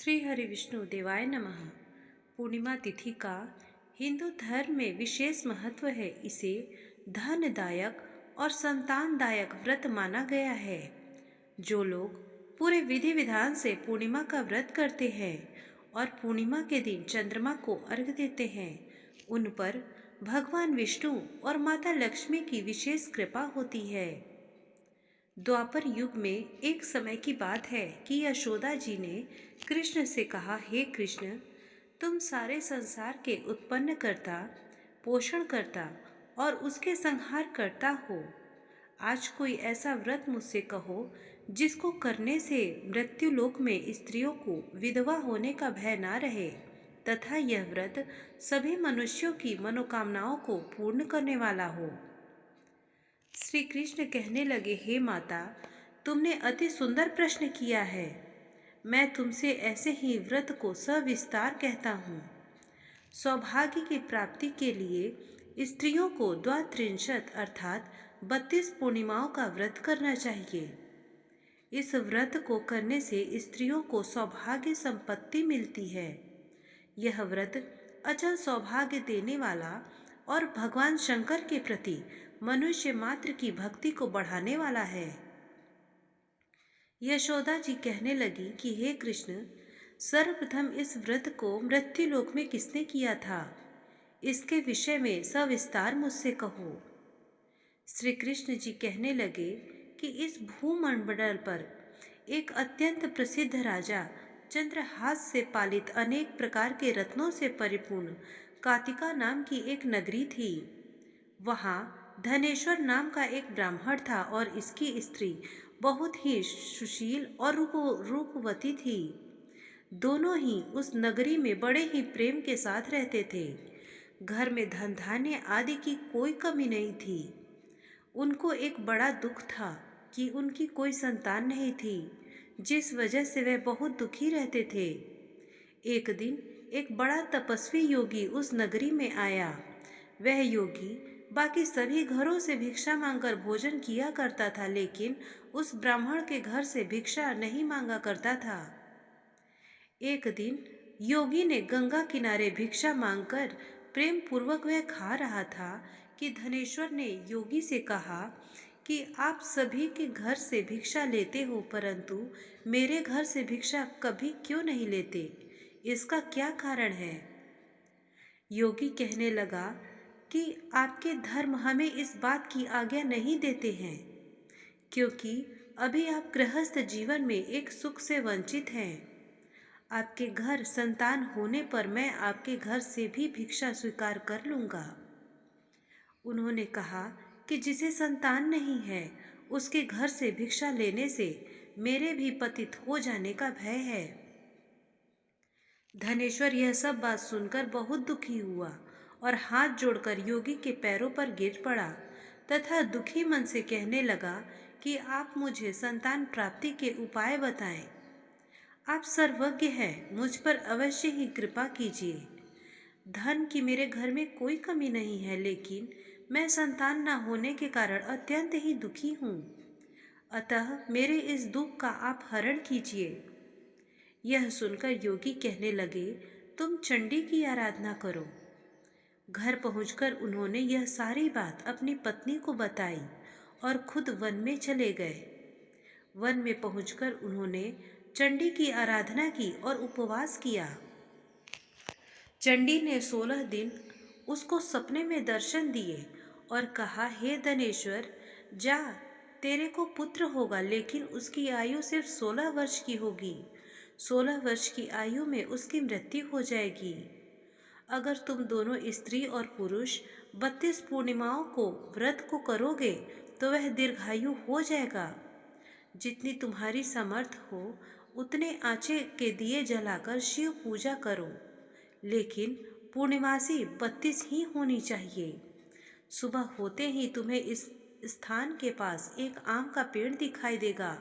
श्री हरि विष्णु देवाय नमः। पूर्णिमा तिथि का हिंदू धर्म में विशेष महत्व है। इसे धनदायक और संतानदायक व्रत माना गया है। जो लोग पूरे विधि विधान से पूर्णिमा का व्रत करते हैं और पूर्णिमा के दिन चंद्रमा को अर्घ्य देते हैं, उन पर भगवान विष्णु और माता लक्ष्मी की विशेष कृपा होती है। द्वापर युग में एक समय की बात है कि यशोदा जी ने कृष्ण से कहा, हे कृष्ण, तुम सारे संसार के उत्पन्न करता, पोषण करता और उसके संहार करता हो। आज कोई ऐसा व्रत मुझसे कहो जिसको करने से मृत्युलोक में स्त्रियों को विधवा होने का भय ना रहे तथा यह व्रत सभी मनुष्यों की मनोकामनाओं को पूर्ण करने वाला हो। श्री कृष्ण कहने लगे, हे माता, तुमने अति सुंदर प्रश्न किया है। मैं तुमसे ऐसे ही व्रत को सविस्तार कहता हूँ। सौभाग्य की प्राप्ति के लिए स्त्रियों को द्वात्रिंशत् अर्थात 32 पूर्णिमाओं का व्रत करना चाहिए। इस व्रत को करने से स्त्रियों को सौभाग्य संपत्ति मिलती है। यह व्रत अचल सौभाग्य देने वाला और भगवान शंकर के प्रति मनुष्य मात्र की भक्ति को बढ़ाने वाला है। यशोदा जी कहने लगी कि हे कृष्ण, सर्वप्रथम इस व्रत को मृत्युलोक में किसने किया था, इसके विषय में सविस्तार मुझसे कहो। श्री कृष्ण जी कहने लगे कि इस भूमंडल पर एक अत्यंत प्रसिद्ध राजा चंद्रहास से पालित अनेक प्रकार के रत्नों से परिपूर्ण कातिका नाम की एक नगरी थी। वहाँ धनेश्वर नाम का एक ब्राह्मण था और इसकी स्त्री बहुत ही सुशील और रूपवती थी। दोनों ही उस नगरी में बड़े ही प्रेम के साथ रहते थे। घर में धन धान्य आदि की कोई कमी नहीं थी। उनको एक बड़ा दुख था कि उनकी कोई संतान नहीं थी, जिस वजह से वह बहुत दुखी रहते थे। एक दिन एक बड़ा तपस्वी योगी उस नगरी में आया। वह योगी बाकी सभी घरों से भिक्षा मांगकर भोजन किया करता था, लेकिन उस ब्राह्मण के घर से भिक्षा नहीं मांगा करता था। एक दिन योगी ने गंगा किनारे भिक्षा मांगकर प्रेम पूर्वक वह खा रहा था कि धनेश्वर ने योगी से कहा कि आप सभी के घर से भिक्षा लेते हो, परंतु मेरे घर से भिक्षा कभी क्यों नहीं लेते? इसका क्या कारण है? योगी कहने लगा कि आपके धर्म हमें इस बात की आज्ञा नहीं देते हैं, क्योंकि अभी आप गृहस्थ जीवन में एक सुख से वंचित हैं। आपके घर संतान होने पर मैं आपके घर से भी भिक्षा स्वीकार कर लूँगा। उन्होंने कहा कि जिसे संतान नहीं है उसके घर से भिक्षा लेने से मेरे भी पतित हो जाने का भय है। धनेश्वर यह सब बात सुनकर बहुत दुखी हुआ और हाथ जोड़कर योगी के पैरों पर गिर पड़ा तथा दुखी मन से कहने लगा कि आप मुझे संतान प्राप्ति के उपाय बताएं। आप सर्वज्ञ हैं, मुझ पर अवश्य ही कृपा कीजिए। धन की मेरे घर में कोई कमी नहीं है, लेकिन मैं संतान न होने के कारण अत्यंत ही दुखी हूँ। अतः मेरे इस दुख का आप हरण कीजिए। यह सुनकर योगी कहने लगे, तुम चंडी की आराधना करो। घर पहुंचकर उन्होंने यह सारी बात अपनी पत्नी को बताई और खुद वन में चले गए। वन में पहुंचकर उन्होंने चंडी की आराधना की और उपवास किया। चंडी ने 16 दिन उसको सपने में दर्शन दिए और कहा, हे धनेश्वर, जा, तेरे को पुत्र होगा, लेकिन उसकी आयु सिर्फ 16 वर्ष की होगी। 16 वर्ष की आयु में उसकी मृत्यु हो जाएगी। अगर तुम दोनों स्त्री और पुरुष 32 पूर्णिमाओं को व्रत को करोगे तो वह दीर्घायु हो जाएगा। जितनी तुम्हारी समर्थ हो उतने आँचे के दिए जलाकर शिव पूजा करो, लेकिन पूर्णिमासी 32 ही होनी चाहिए। सुबह होते ही तुम्हें इस स्थान के पास एक आम का पेड़ दिखाई देगा।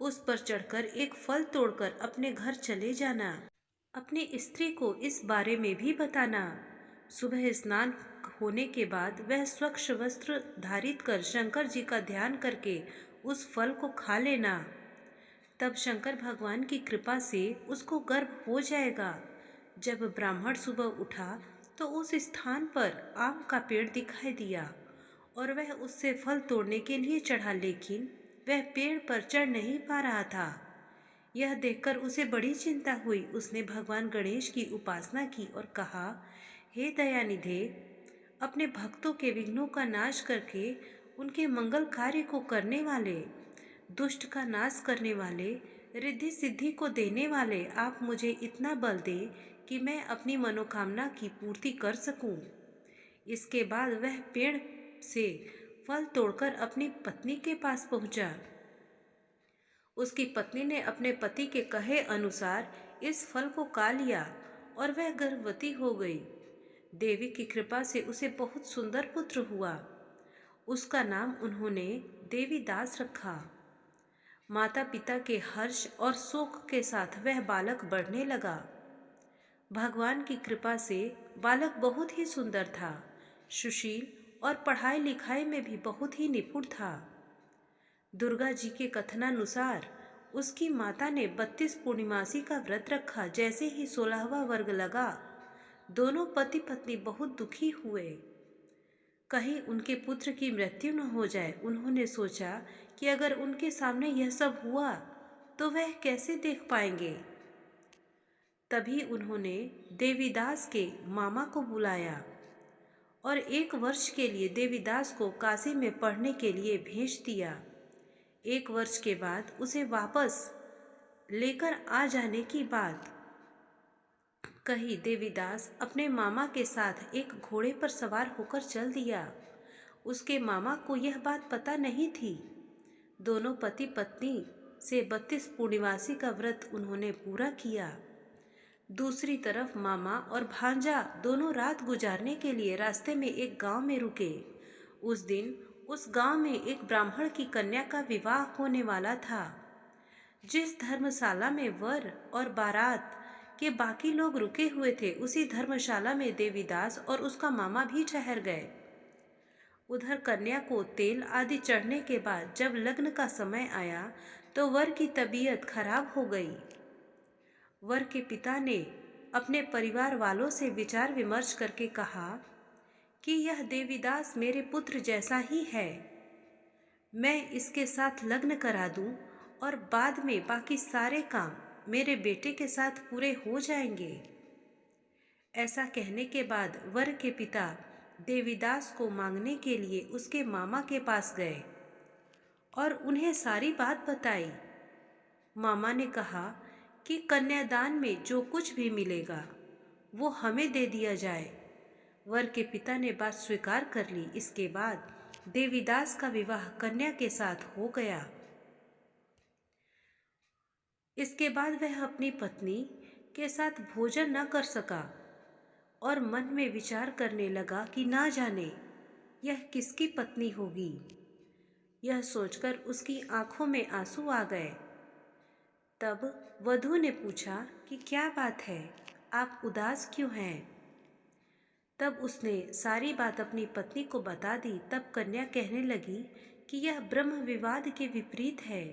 उस पर चढ़कर एक फल तोड़कर अपने घर चले जाना। अपनी स्त्री को इस बारे में भी बताना। सुबह स्नान होने के बाद वह स्वच्छ वस्त्र धारित कर शंकर जी का ध्यान करके उस फल को खा लेना। तब शंकर भगवान की कृपा से उसको गर्भ हो जाएगा। जब ब्राह्मण सुबह उठा तो उस स्थान पर आम का पेड़ दिखाई दिया और वह उससे फल तोड़ने के लिए चढ़ा, लेकिन वह पेड़ पर चढ़ नहीं पा रहा था। यह देखकर उसे बड़ी चिंता हुई। उसने भगवान गणेश की उपासना की और कहा, हे दयानिधे, अपने भक्तों के विघ्नों का नाश करके उनके मंगल कार्य को करने वाले, दुष्ट का नाश करने वाले, रिद्धि सिद्धि को देने वाले, आप मुझे इतना बल दे कि मैं अपनी मनोकामना की पूर्ति कर सकूं। इसके बाद वह पेड़ से फल तोड़कर अपनी पत्नी के पास पहुंचा। उसकी पत्नी ने अपने पति के कहे अनुसार इस फल को खा लिया और वह गर्भवती हो गई। देवी की कृपा से उसे बहुत सुंदर पुत्र हुआ। उसका नाम उन्होंने देवीदास रखा। माता पिता के हर्ष और शोक के साथ वह बालक बढ़ने लगा। भगवान की कृपा से बालक बहुत ही सुंदर था, सुशील और पढ़ाई लिखाई में भी बहुत ही निपुण था। दुर्गा जी के कथनानुसार उसकी माता ने 32 पूर्णिमासी का व्रत रखा। जैसे ही 16वां वर्ग लगा, दोनों पति पत्नी बहुत दुखी हुए। कहीं उनके पुत्र की मृत्यु न हो जाए। उन्होंने सोचा कि अगर उनके सामने यह सब हुआ तो वह कैसे देख पाएंगे। तभी उन्होंने देवीदास के मामा को बुलाया और 1 वर्ष के लिए देवीदास को काशी में पढ़ने के लिए भेज दिया। 1 वर्ष के बाद उसे वापस लेकर आ जाने की बात कही। देवीदास अपने मामा के साथ एक घोड़े पर सवार होकर चल दिया। उसके मामा को यह बात पता नहीं थी। दोनों पति पत्नी से 32 पूर्णिमासी का व्रत उन्होंने पूरा किया। दूसरी तरफ मामा और भांजा दोनों रात गुजारने के लिए रास्ते में एक गांव में रुके। उस दिन उस गांव में एक ब्राह्मण की कन्या का विवाह होने वाला था। जिस धर्मशाला में वर और बारात के बाकी लोग रुके हुए थे, उसी धर्मशाला में देवीदास और उसका मामा भी ठहर गए। उधर कन्या को तेल आदि चढ़ने के बाद जब लग्न का समय आया तो वर की तबीयत खराब हो गई। वर के पिता ने अपने परिवार वालों से विचार विमर्श करके कहा कि यह देवीदास मेरे पुत्र जैसा ही है, मैं इसके साथ लग्न करा दूं और बाद में बाकी सारे काम मेरे बेटे के साथ पूरे हो जाएंगे। ऐसा कहने के बाद वर के पिता देवीदास को मांगने के लिए उसके मामा के पास गए और उन्हें सारी बात बताई। मामा ने कहा कि कन्यादान में जो कुछ भी मिलेगा वो हमें दे दिया जाए। वर के पिता ने बात स्वीकार कर ली। इसके बाद देवीदास का विवाह कन्या के साथ हो गया। इसके बाद वह अपनी पत्नी के साथ भोजन न कर सका और मन में विचार करने लगा कि ना जाने यह किसकी पत्नी होगी। यह सोचकर उसकी आंखों में आंसू आ गए। तब वधू ने पूछा कि क्या बात है, आप उदास क्यों हैं। तब उसने सारी बात अपनी पत्नी को बता दी। तब कन्या कहने लगी कि यह ब्रह्म विवाद के विपरीत है।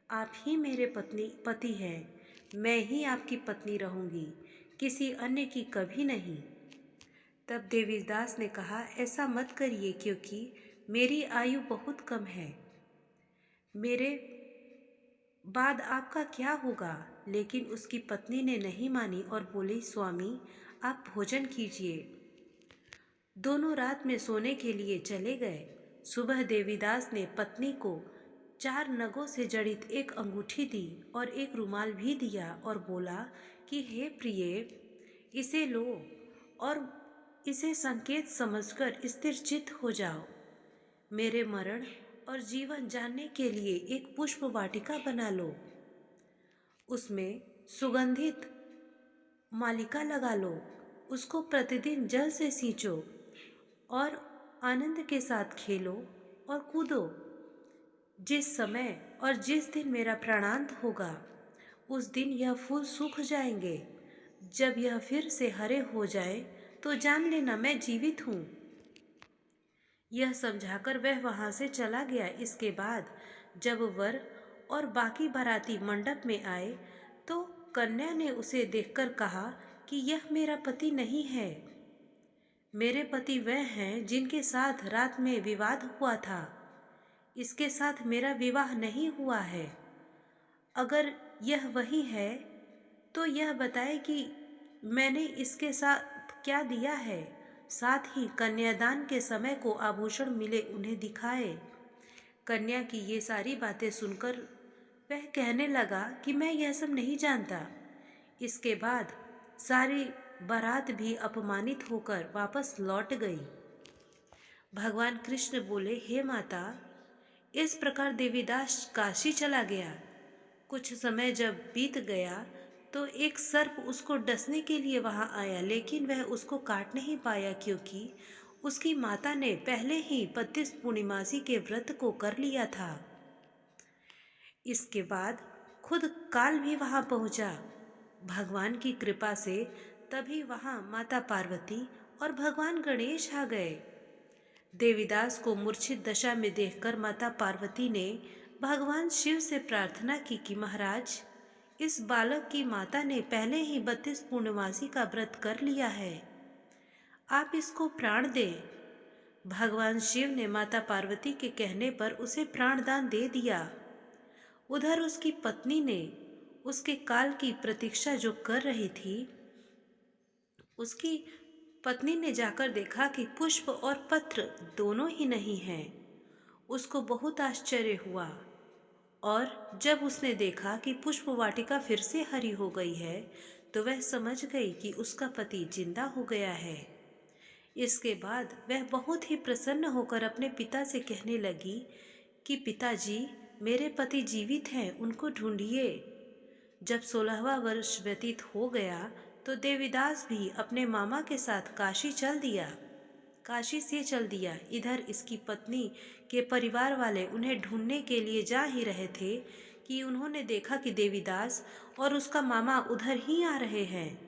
आप ही मेरे पति हैं, मैं ही आपकी पत्नी रहूंगी, किसी अन्य की कभी नहीं। तब देवीदास ने कहा, ऐसा मत करिए, क्योंकि मेरी आयु बहुत कम है, मेरे बाद आपका क्या होगा। लेकिन उसकी पत्नी ने नहीं मानी और बोली, स्वामी आप भोजन कीजिए। दोनों रात में सोने के लिए चले गए। सुबह देवीदास ने पत्नी को 4 नगों से जड़ित एक अंगूठी दी और एक रुमाल भी दिया और बोला कि हे प्रिय, इसे लो और इसे संकेत समझकर स्थिर चित्त हो जाओ। मेरे मरण और जीवन जानने के लिए एक पुष्प वाटिका बना लो, उसमें सुगंधित मालिका लगा लो, उसको प्रतिदिन जल से सींचो और आनंद के साथ खेलो और कूदो। जिस समय और जिस दिन मेरा प्राणांत होगा उस दिन यह फूल सूख जाएंगे। जब यह फिर से हरे हो जाए तो जान लेना मैं जीवित हूँ। यह समझाकर वह वहाँ से चला गया। इसके बाद जब वर और बाकी बाराती मंडप में आए तो कन्या ने उसे देखकर कहा कि यह मेरा पति नहीं है। मेरे पति वह हैं जिनके साथ रात में विवाद हुआ था। इसके साथ मेरा विवाह नहीं हुआ है। अगर यह वही है तो यह बताए कि मैंने इसके साथ क्या दिया है। साथ ही कन्यादान के समय को आभूषण मिले उन्हें दिखाए। कन्या की ये सारी बातें सुनकर वह कहने लगा कि मैं यह सब नहीं जानता। इसके बाद सारी बारात भी अपमानित होकर वापस लौट गई। भगवान कृष्ण बोले, हे माता, इस प्रकार देवीदास काशी चला गया। कुछ समय जब बीत गया तो एक सर्प उसको डसने के लिए वहां आया, लेकिन वह उसको काट नहीं पाया क्योंकि उसकी माता ने पहले ही 32 पूर्णिमासी के व्रत को कर लिया था। इसके बाद खुद काल भी वहां पहुंचा। भगवान की कृपा से तभी वहां माता पार्वती और भगवान गणेश आ गए। देवीदास को मूर्छित दशा में देखकर माता पार्वती ने भगवान शिव से प्रार्थना की कि महाराज, इस बालक की माता ने पहले ही 32 पूर्णमासी का व्रत कर लिया है, आप इसको प्राण दें। भगवान शिव ने माता पार्वती के कहने पर उसे प्राणदान दे दिया। उधर उसकी पत्नी ने उसके काल की प्रतीक्षा जो कर रही थी, उसकी पत्नी ने जाकर देखा कि पुष्प और पत्र दोनों ही नहीं हैं। उसको बहुत आश्चर्य हुआ और जब उसने देखा कि पुष्प वाटिका फिर से हरी हो गई है तो वह समझ गई कि उसका पति जिंदा हो गया है। इसके बाद वह बहुत ही प्रसन्न होकर अपने पिता से कहने लगी कि पिताजी, मेरे पति जीवित हैं, उनको ढूंढिए। जब 16वां वर्ष व्यतीत हो गया तो देवीदास भी अपने मामा के साथ काशी से चल दिया। इधर इसकी पत्नी के परिवार वाले उन्हें ढूंढने के लिए जा ही रहे थे कि उन्होंने देखा कि देवीदास और उसका मामा उधर ही आ रहे हैं।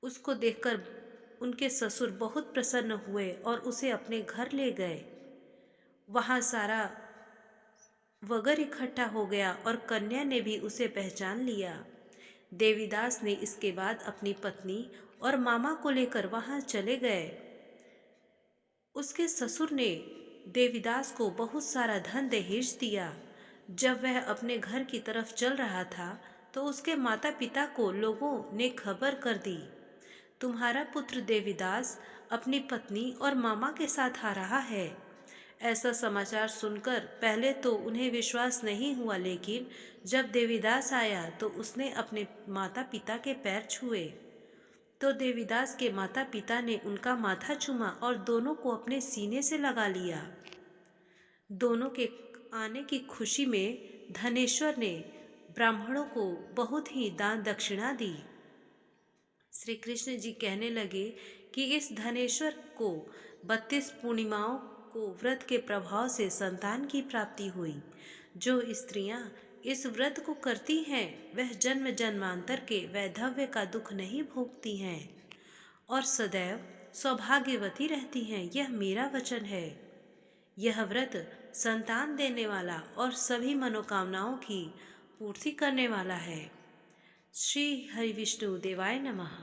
उसको देखकर उनके ससुर बहुत प्रसन्न हुए और उसे अपने घर ले गए। वहाँ सारा वगर इकट्ठा हो गया और कन्या ने भी उसे पहचान लिया। देवीदास ने इसके बाद अपनी पत्नी और मामा को लेकर वहाँ चले गए। उसके ससुर ने देवीदास को बहुत सारा धन दहेज दिया। जब वह अपने घर की तरफ चल रहा था तो उसके माता पिता को लोगों ने खबर कर दी, तुम्हारा पुत्र देवीदास अपनी पत्नी और मामा के साथ आ रहा है। ऐसा समाचार सुनकर पहले तो उन्हें विश्वास नहीं हुआ, लेकिन जब देवीदास आया तो उसने अपने माता पिता के पैर छुए तो देवीदास के माता पिता ने उनका माथा चूमा और दोनों को अपने सीने से लगा लिया। दोनों के आने की खुशी में धनेश्वर ने ब्राह्मणों को बहुत ही दान दक्षिणा दी। श्री कृष्ण जी कहने लगे कि इस धनेश्वर को 32 पूर्णिमाओं को व्रत के प्रभाव से संतान की प्राप्ति हुई। जो स्त्रियां इस व्रत को करती हैं वह जन्म जन्मांतर के वैधव्य का दुख नहीं भोगती हैं और सदैव सौभाग्यवती रहती हैं। यह मेरा वचन है। यह व्रत संतान देने वाला और सभी मनोकामनाओं की पूर्ति करने वाला है। श्री हरि विष्णु देवाय नमः।